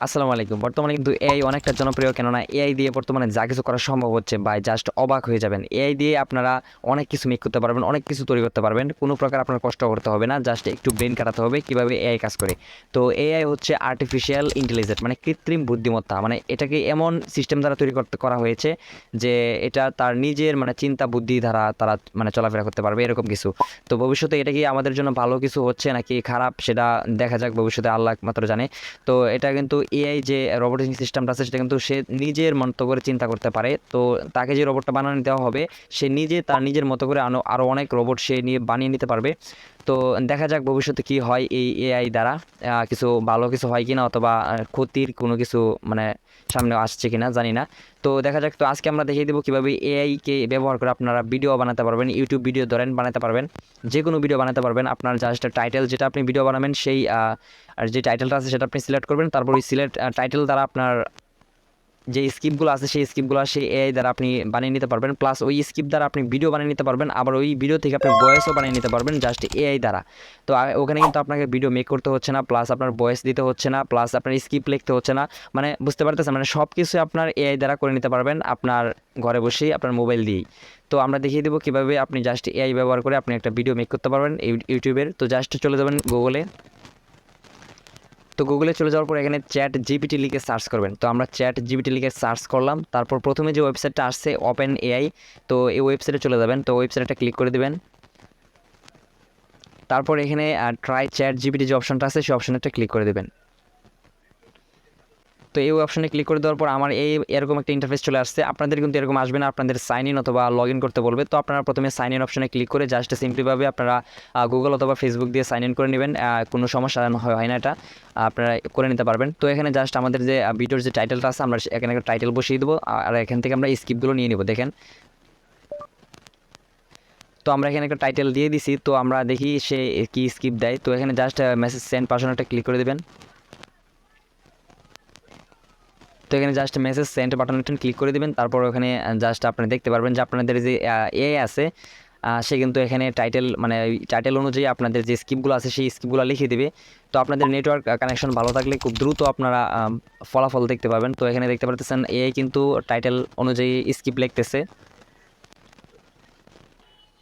আসসালামু আলাইকুম। বর্তমানে কিন্তু এআই অনেকটা জনপ্রিয়, কেননা এআই দিয়ে বর্তমানে যা কিছু করা সম্ভব হচ্ছে ভাই, জাস্ট অবাক হয়ে যাবেন। এআই দিয়ে আপনারা অনেক কিছু মেক করতে পারবেন, অনেক কিছু তৈরি করতে পারবেন। কোনো প্রকার আপনার কষ্ট করতে হবে না, জাস্ট একটু ব্রেন খাটাতে হবে কীভাবে এআই কাজ করে। তো এআই হচ্ছে আর্টিফিশিয়াল ইন্টেলিজেন্স, মানে কৃত্রিম বুদ্ধিমত্তা। মানে এটাকে এমন সিস্টেম দ্বারা তৈরি করা হয়েছে যে এটা তার নিজের মানে চিন্তা বুদ্ধি দ্বারা তারা মানে চলাফেরা করতে পারবে, এরকম কিছু। তো ভবিষ্যতে এটা কি আমাদের জন্য ভালো কিছু হচ্ছে নাকি খারাপ, সেটা দেখা যাক ভবিষ্যতে, আল্লাহ মাত্র জানে। তো এটা কিন্তু এআই যে রোবটিক সিস্টেমটা আছে সেটা কিন্তু সে নিজের মতো করে চিন্তা করতে পারে। তো তাকে যে রোবটটা বানানো দেওয়া হবে, সে নিজে তার নিজের মতো করে আরও অনেক রোবট সে নিয়ে বানিয়ে নিতে পারবে। তো দেখা যাক ভবিষ্যতে কি হয় এই এআই দ্বারা, কিছু ভালো কিছু হয় কিনা, অথবা ক্ষতির কোনো কিছু মানে সামনে আসছে কিনা জানি না। তো দেখা যাক। তো আজকে আমরা দেখিয়ে দেবো কীভাবে এআইকে ব্যবহার করে আপনারা ভিডিও বানাতে পারবেন। ইউটিউব ভিডিও ধরেন বানাতে পারবেন, যে কোনো ভিডিও বানাতে পারবেন। আপনার জাস্ট টাইটেল যেটা আপনি ভিডিও বানাবেন সেই আর যে টাইটেলটা আছে সেটা আপনি সিলেক্ট করবেন। তারপর ওই সিলেক্ট টাইটেল দ্বারা আপনার যে স্ক্রিপ্টগুলো আছে সেই স্ক্রিপ্টগুলো সেই এআই দ্বারা আপনি বানিয়ে নিতে পারবেন। প্লাস ওই স্ক্রিপ্ট দ্বারা আপনি ভিডিও বানিয়ে নিতে পারবেন, আবার ওই ভিডিও থেকে আপনি ভয়েসও বানিয়ে নিতে পারবেন জাস্ট এআই দ্বারা। তো ওখানে কিন্তু আপনাকে ভিডিও মেক করতে হচ্ছে না, প্লাস আপনার ভয়েস দিতে হচ্ছে না, প্লাস আপনার স্ক্রিপ্ট লিখতে হচ্ছে না। মানে বুঝতে পারতেছেন, মানে সব কিছু আপনার এআই দ্বারা করে নিতে পারবেন আপনার ঘরে বসেই, আপনার মোবাইল দিয়েই। তো আমরা দেখিয়ে দেবো কীভাবে আপনি জাস্ট এআই ব্যবহার করে আপনি একটা ভিডিও মেক করতে পারবেন ইউটিউবের। তো জাস্ট চলে যাবেন গুগলে। তো গুগলে চলে যাওয়ার পর এখানে চ্যাট জিপিটি লিখে সার্চ করবেন। তো আমরা চ্যাট জিপিটি লিখে সার্চ করলাম। তারপর প্রথমে যে ওয়েবসাইটটা আসছে ওপেন এআই, তো এই ওয়েবসাইটে চলে যাবেন। তো ওয়েবসাইটটা ক্লিক করে দেবেন। তারপর এখানে ট্রাই চ্যাট জিপিটি যে অপশনটা আছে সেই অপশনটা ক্লিক করে দেবেন। তো এই অপশনে ক্লিক করে দেওয়ার পর আমার এরকম একটা ইন্টারফেস চলে আসছে। আপনাদের কিন্তু এরকম আসবে না, আপনাদের সাইন ইন অথবা লগ ইন করতে বলবে। তো আপনারা প্রথমে সাইন ইন অপশনে ক্লিক করে জাস্ট সিম্পলিভাবে আপনারা গুগল অথবা ফেসবুক দিয়ে সাইন ইন করে নেবেন। কোনো সমস্যা হয় না, এটা আপনারা করে নিতে পারবেন। তো এখানে জাস্ট আমাদের যে ভিডিওর যে টাইটেলটা আছে আমরা এখানে একটা টাইটেল বসিয়ে দেবো, আর এখান থেকে আমরা স্ক্রিপ্টগুলো নিয়ে নেব। দেখেন, তো আমরা এখানে একটা টাইটেল দিয়ে দিছি। তো আমরা দেখি সে কি স্ক্রিপ্ট দেয়। তো এখানে জাস্ট মেসেজ সেন্ড পার্সনটা ক্লিক করে দেবেন। তো এখানে জাস্ট মেসেজ সেন্ড বাটনটা ক্লিক করে দেবেন। তারপর ওখানে জাস্ট আপনি দেখতে পারবেন যে আপনাদের যে এআই আছে সে কিন্তু এখানে টাইটেল মানে টাইটেল অনুযায়ী আপনাদের যে স্ক্রিপ্টগুলো আছে সেই স্ক্রিপ্টগুলো লিখে দিবে। তো আপনাদের নেটওয়ার্ক কানেকশন ভালো থাকলে খুব দ্রুত আপনারা ফলাফল দেখতে পাবেন। তো এখানে দেখতে পারতেছেন এআই কিন্তু টাইটেল অনুযায়ী স্ক্রিপ্ট লিখতেছে।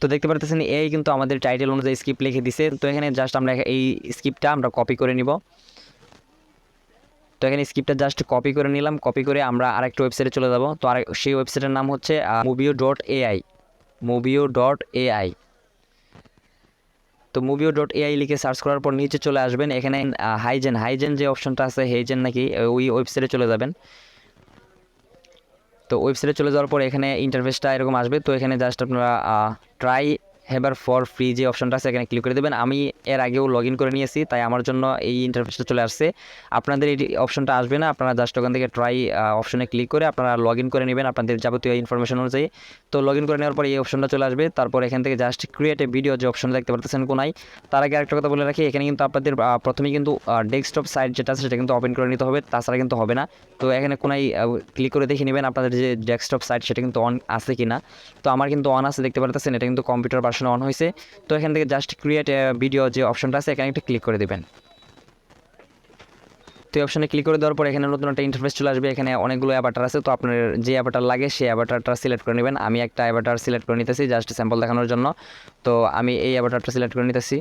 তো দেখতে পারতেছেন এআই কিন্তু আমাদের টাইটেল অনুযায়ী স্ক্রিপ্ট লিখে দিছে। তো এখানে জাস্ট আমরা এই স্ক্রিপ্টটা আমরা কপি করে নিব। তো এখানে স্ক্রিপ্টটা জাস্ট কপি করে নিলাম। কপি করে আমরা আরেকটা ওয়েবসাইটে চলে যাব। তো সেই ওয়েবসাইটের নাম হচ্ছে মুভিও.এআই। মুভিও.এআই। তো মুভিও.এআই লিখে সার্চ করার পর নিচে চলে আসবেন। এখানে হাইজেন যে অপশনটা আছে, হাইজেন নাকি, ওই ওয়েবসাইটে চলে যাবেন। তো ওয়েবসাইটে চলে যাওয়ার পর এখানে ইন্টারফেসটা এরকম আসবে। তো এখানে জাস্ট আপনারা ট্রাই হেবার ফর ফ্রি যে অপশনটা আছে এখানে ক্লিক করে দেবেন। আমি এর আগেও লগ ইন করে নিয়েছি, তাই আমার জন্য এই ইন্টারফেসটা চলে আসছে। আপনাদের এই অপশনটা আসবে না, আপনারা জাস্ট ওখান থেকে ট্রাই অপশনে ক্লিক করে আপনারা লগ ইন করে নেবেন আপনাদের যাবতীয় ইনফরমেশন অনুযায়ী। তো লগ ইন করে নেওয়ার পর এই অপশনটা চলে আসবে। তারপর এখান থেকে জাস্ট ক্রিয়েট এ ভিডিও যে অপশন দেখতে পারতেছেন কোনায়, তার আগে আরেকটা কথা বলে রাখি, এখানে কিন্তু আপনাদের প্রথমেই কিন্তু ডেস্কটপ সাইট যেটা আছে সেটা কিন্তু ওপেন করে নিতে হবে, তাছাড়া কিন্তু হবে না। তো এখানে কোনায় ক্লিক করে দেখে নেবেন আপনাদের যে ডেস্কটপ সাইট সেটা কিন্তু অন আছে কিনা। তো আমার কিন্তু অন আছে, দেখতে পারতেছেন এটা কিন্তু কম্পিউটার ভার্সনে অন হয়েছে। তো এখান থেকে জাস্ট ক্রিয়েট ভিডিও যে অপশনটা আছে এখানে একটা ক্লিক করে দেবেন। তো এই অপশনে ক্লিক করে দেওয়ার পর এখানে নতুন একটা ইন্টারফেস চলে আসবে। এখানে অনেকগুলো অ্যাভাটার আছে, তো আপনার যে অ্যাভাটার লাগে সেই অ্যাভাটারটা সিলেক্ট করে নেবেন। আমি একটা অ্যাভাটার সিলেক্ট করে নিতেছি জাস্ট স্যাম্পল দেখানোর জন্য। তো আমি এই অ্যাভাটারটা সিলেক্ট করে নিতেছি।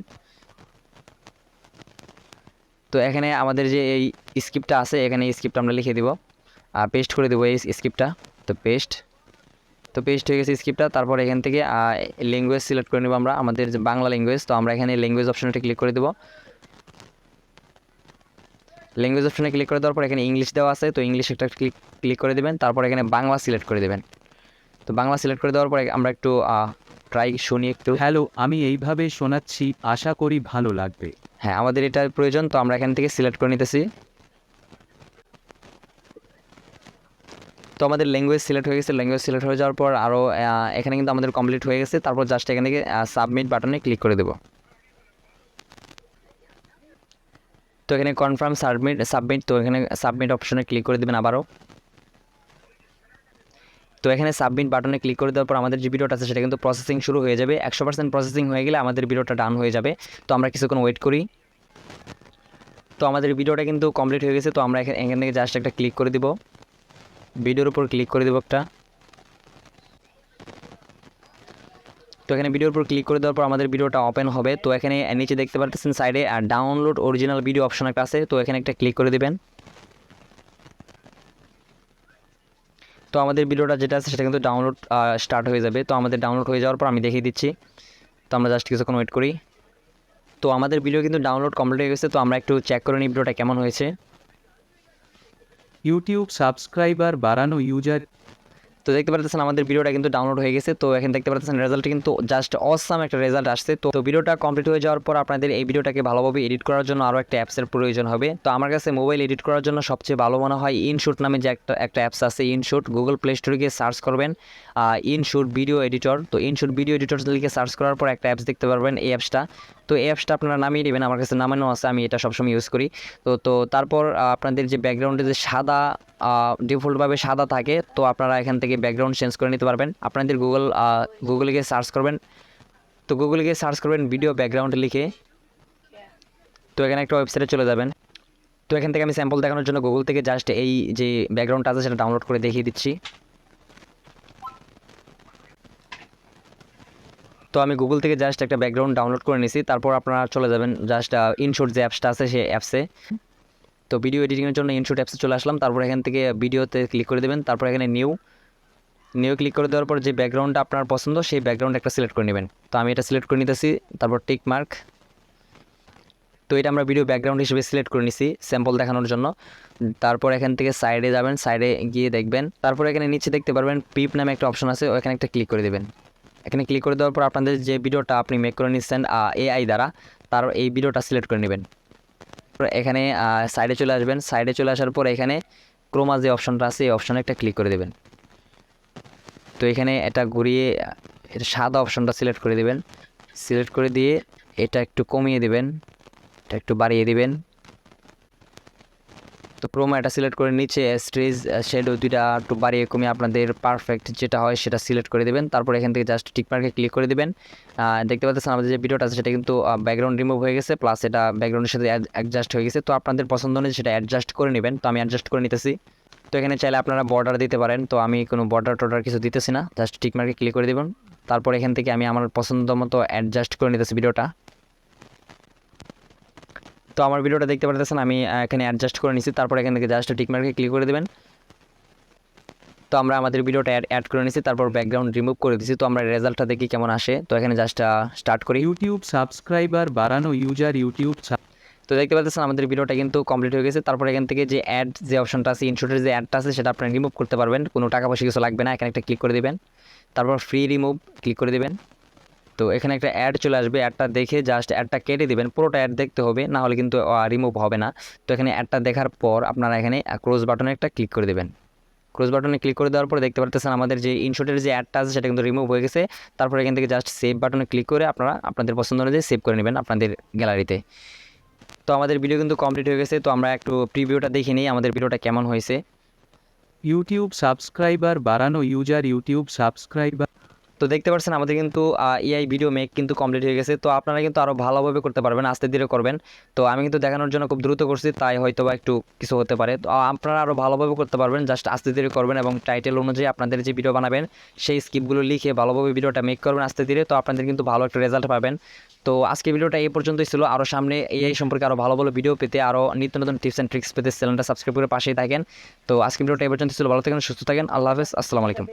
তো এখানে আমাদের যে এই স্ক্রিপ্টটা আছে এখানে এই স্ক্রিপ্টটা আমরা লিখে দিব, পেস্ট করে দেবো এই স্ক্রিপ্টটা। তো পেস্ট হয়ে গেছে স্ক্রিপ্টটা। তারপর এখান থেকে ল্যাঙ্গুয়েজ সিলেক্ট করে নেব আমরা, আমাদের যে বাংলা ল্যাঙ্গুয়েজ। তো আমরা এখানে ল্যাঙ্গুয়েজ অপশনটা ক্লিক করে দেবো। ল্যাঙ্গুয়েজ অপশনে ক্লিক করে দেওয়ার পর এখানে ইংলিশ দেওয়া আছে, তো ইংলিশ একটা ক্লিক করে দেবেন। তারপর এখানে বাংলা সিলেক্ট করে দেবেন। তো বাংলা সিলেক্ট করে দেওয়ার পরে আমরা একটু ট্রাই শুনি একটু। হ্যালো, আমি এইভাবে শোনাচ্ছি, আশা করি ভালো লাগবে। হ্যাঁ, আমাদের এটা প্রয়োজন, তো আমরা এখান থেকে সিলেক্ট করে নিতেছি। তো আমাদের ল্যাঙ্গুয়েজ সিলেক্ট হয়ে গেছে। ল্যাঙ্গুয়েজ সিলেক্ট হয়ে যাওয়ার পর আরও এখানে কিন্তু আমাদের কমপ্লিট হয়ে গেছে। তারপর জাস্ট এখান থেকে সাবমিট বাটনে ক্লিক করে দেবো। তো এখানে কনফার্ম সাবমিট, তো এখানে সাবমিট অপশনে ক্লিক করে দেবেন আবারও। তো এখানে সাবমিট বাটনে ক্লিক করে দেওয়ার পর আমাদের যে ভিডিওটা আছে সেটা কিন্তু প্রসেসিং শুরু হয়ে যাবে। 100% প্রসেসিং হয়ে গেলে আমাদের ভিডিওটা ডান হয়ে যাবে। তো আমরা কিছুক্ষণ ওয়েট করি। তো আমাদের ভিডিওটা কিন্তু কমপ্লিট হয়ে গেছে। তো আমরা এখান থেকে জাস্ট একটা ক্লিক করে দিব, ভিডিওর উপর ক্লিক করে দেবো একটা। তো এখানে ভিডিওর উপর ক্লিক করে দেওয়ার পর আমাদের ভিডিওটা ওপেন হবে। তো এখানে নিচে দেখতে পাচ্ছেন সাইডে আর ডাউনলোড অরিজিনাল ভিডিও অপশন একটা আছে, তো এখানে একটা ক্লিক করে দিবেন। তো আমাদের ভিডিওটা যেটা আছে সেটা কিন্তু ডাউনলোড স্টার্ট হয়ে যাবে। তো আমাদের ডাউনলোড হয়ে যাওয়ার পর আমি দেখিয়ে দিচ্ছি। তো আমরা জাস্ট কিছুক্ষণ ওয়েট করি। তো আমাদের ভিডিও কিন্তু ডাউনলোড কমপ্লিট হয়ে গেছে। তো আমরা একটু চেক করে নিই ভিডিওটা কেমন হয়েছে। ইউটিউব সাবস্ক্রাইবার বাড়ানো ইউজার। তো দেখতে পাচ্ছেন আমাদের ভিডিওটা কিন্তু ডাউনলোড হয়ে গেছে। তো এখানে দেখতে পাচ্ছেন রেজাল্ট কিন্তু জাস্ট অসাম একটা রেজাল্ট আসছে। তো ভিডিওটা কমপ্লিট হয়ে যাওয়ার পর আপনাদের এই ভিডিওটাকে ভালোভাবে এডিট করার জন্য আরও একটা অ্যাপসের প্রয়োজন হবে। তো আমার কাছে মোবাইল এডিট করার জন্য সবচেয়ে ভালো মনে হয় ইনশুট নামে যে একটা অ্যাপস আছে, ইনশুট। গুগল প্লে স্টোরে গিয়ে সার্চ করবেন ইনশুট ভিডিও এডিটর। তো ইনশুট ভিডিও এডিটর লিখে সার্চ করার পর একটা অ্যাপস দেখতে পারবেন, এই অ্যাপসটা। তো এই অ্যাপসটা আপনারা নামিয়ে নেবেন, আমার কাছে নামানো আছে, আমি এটা সবসময় ইউজ করি। তো তারপর আপনাদের যে ব্যাকগ্রাউন্ডে যে সাদা ডিফল্টভাবে সাদা থাকে, তো আপনারা এখান থেকে ব্যাকগ্রাউন্ড চেঞ্জ করে নিতে পারবেন। আপনাদের গুগলে গিয়ে সার্চ করবেন। তো গুগলে গিয়ে সার্চ করবেন ভিডিও ব্যাকগ্রাউন্ড লিখে। তো এখানে একটা ওয়েবসাইটে চলে যাবেন। তো এখান থেকে আমি স্যাম্পল দেখানোর জন্য গুগল থেকে জাস্ট এই যে ব্যাকগ্রাউন্ডটা আছে সেটা ডাউনলোড করে দেখিয়ে দিচ্ছি। তো আমি গুগল থেকে জাস্ট একটা ব্যাকগ্রাউন্ড ডাউনলোড করে নিয়েছি। তারপর আপনারা চলে যাবেন জাস্ট ইনশুট যে অ্যাপসটা আছে সেই অ্যাপসে। তো ভিডিও এডিটিংয়ের জন্য ইনশুট অ্যাপসে চলে আসলাম। তারপর এখান থেকে ভিডিওতে ক্লিক করে দেবেন। তারপর এখানে নিউ ক্লিক করে দেওয়ার পর যে ব্যাকগ্রাউন্ডটা আপনার পছন্দ সেই ব্যাকগ্রাউন্ড একটা সিলেক্ট করে নেবেন। তো আমি এটা সিলেক্ট করে নিতেছি, তারপর টিক মার্ক। তো এটা আমরা ভিডিও ব্যাকগ্রাউন্ড হিসেবে সিলেক্ট করে নিছি স্যাম্পল দেখানোর জন্য। তারপর এখান থেকে সাইডে যাবেন, সাইডে গিয়ে দেখবেন, তারপর এখানে নিচে দেখতে পারবেন পিপ নামে একটা অপশন আছে, ওখানে একটা ক্লিক করে দেবেন। এখানে ক্লিক করে দেওয়ার পর আপনাদের যে ভিডিওটা আপনি মেক করে নিচ্ছেন এআই দ্বারা, তার এই ভিডিওটা সিলেক্ট করে নেবেন। এখানে সাইডে চলে আসবেন, সাইডে চলে আসার পর এখানে ক্রোমা যে অপশনটা আছে এই অপশনে একটা ক্লিক করে দেবেন। তো এখানে এটা ঘুরিয়ে এটা সাদা অপশনটা সিলেক্ট করে দেবেন। সিলেক্ট করে দিয়ে এটা একটু কমিয়ে দেবেন, এটা একটু বাড়িয়ে দিবেন। তো ক্রোমা এটা সিলেক্ট করে নিচে স্ট্রেজ শ্যাডো দুইটা একটু বাড়িয়ে কমিয়ে আপনাদের পারফেক্ট যেটা হয় সেটা সিলেক্ট করে দেবেন। তারপর এখান থেকে জাস্ট টিকমার্কে ক্লিক করে দেবেন। দেখতে পাচ্ছেন আমাদের যে ভিডিওটা আছে সেটা কিন্তু ব্যাকগ্রাউন্ড রিমুভ হয়ে গেছে, প্লাস এটা ব্যাকগ্রাউন্ডের সাথে অ্যাডজাস্ট হয়ে গেছে। তো আপনাদের পছন্দ অনুযায়ী সেটা অ্যাডজাস্ট করে নেবেন। তো আমি অ্যাডজাস্ট করে নিতেছি। তো এখানে চাইলে আপনারা বর্ডার দিতে পারেন, তো আমি কোনো বর্ডার কিছু দিতেছি না, জাস্ট টিকমার্কে ক্লিক করে দেবেন। তারপর এখান থেকে আমি আমার পছন্দ মতো অ্যাডজাস্ট করে নিতেছি ভিডিওটা। তো আমার ভিডিওটা দেখতে পারতেছেন আমি এখানে অ্যাডজাস্ট করে নিছি। তারপর এখান থেকে জাস্ট টিকমার্কে ক্লিক করে দেবেন। তো আমরা আমাদের ভিডিওটা অ্যাড করে নিছি, তারপর ব্যাকগ্রাউন্ড রিমুভ করে দিছি। তো আমরা রেজাল্টটা দেখি কেমন আসে। তো এখানে জাস্ট স্টার্ট করি। ইউটিউব সাবস্ক্রাইবার বাড়ানো ইউজার তো দেখতে পাচ্ছেন আমাদের ভিডিওটা কিন্তু কমপ্লিট হয়ে গেছে। তারপর এখান থেকে যে অ্যাড যে অপশনটা আছে, ইনশুটের যে অ্যাডটা আছে সেটা আপনারা রিমুভ করতে পারবেন, কোনো টাকা পয়সা কিছু লাগবে না। এখানে একটা ক্লিক করে দেবেন, তারপর ফ্রি রিমুভ ক্লিক করে দেবেন। তো এখানে একটা অ্যাড চলে আসবে, অ্যাডটা দেখে জাস্ট অ্যাডটা কেটে দিবেন, পুরোটা অ্যাড দেখতে হবে, না হলে কিন্তু রিমুভ হবে না। তো এখানে অ্যাডটা দেখার পর আপনারা এখানে ক্লোজ বাটনে একটা ক্লিক করে দেবেন। ক্লোজ বাটনে ক্লিক করে দেওয়ার পরে দেখতে পাচ্ছেন আমাদের যে ইনশুটের যে অ্যাডটা আছে সেটা কিন্তু রিমুভ হয়ে গেছে। তারপর এখান থেকে জাস্ট সেভ বাটনে ক্লিক করে আপনারা আপনাদের পছন্দ অনুযায়ী সেভ করে নেবেন আপনাদের গ্যালারিতে। তো আমাদের ভিডিও কিন্তু কমপ্লিট হয়ে গেছে। তো আমরা একটু প্রিভিউটা দেখে নিই আমাদের ভিডিওটা কেমন হয়েছে। ইউটিউব সাবস্ক্রাইবার বাড়ানো ইউজার ইউটিউব সাবস্ক্রাইবার। তো দেখতে পাচ্ছেন আমাদের কিন্তু এআই ভিডিও মেক কিন্তু কমপ্লিট হয়ে গেছে। তো আপনারা কিন্তু আরও ভালোভাবে করতে পারবেন, আস্তে ধীরে করবেন। তো আমি কিন্তু দেখানোর জন্য খুব দ্রুত করছি, তাই হয়তো বা একটু কিছু হতে পারে। তো আপনারা আরও ভালোভাবে করতে পারবেন, জাস্ট আস্তে ধীরে করবেন এবং টাইটেল অনুযায়ী আপনাদের যে ভিডিও বানাবেন সেই স্ক্রিপ্টগুলো লিখে ভালোভাবে ভিডিওটা মেক করবেন আস্তে ধীরে। তো আপনাদের কিন্তু ভালো একটা রেজাল্ট পাবেন। তো আজকে ভিডিওটা এই পর্যন্তই ছিল। আরও সামনে এআই সম্পর্কে আরও ভালো ভালো ভিডিও পেতে, আরও নিত্য নতুন টিপস অ্যান্ড ট্রিক্স পেতে চ্যানেলটা সাবস্ক্রাইব করে পাশেই থাকেন। তো আজকে ভিডিওটা এই পর্যন্ত ছিল। ভালো থাকেন, সুস্থ থাকেন, আল্লাহ হাফেজ, আসসালামু আলাইকুম।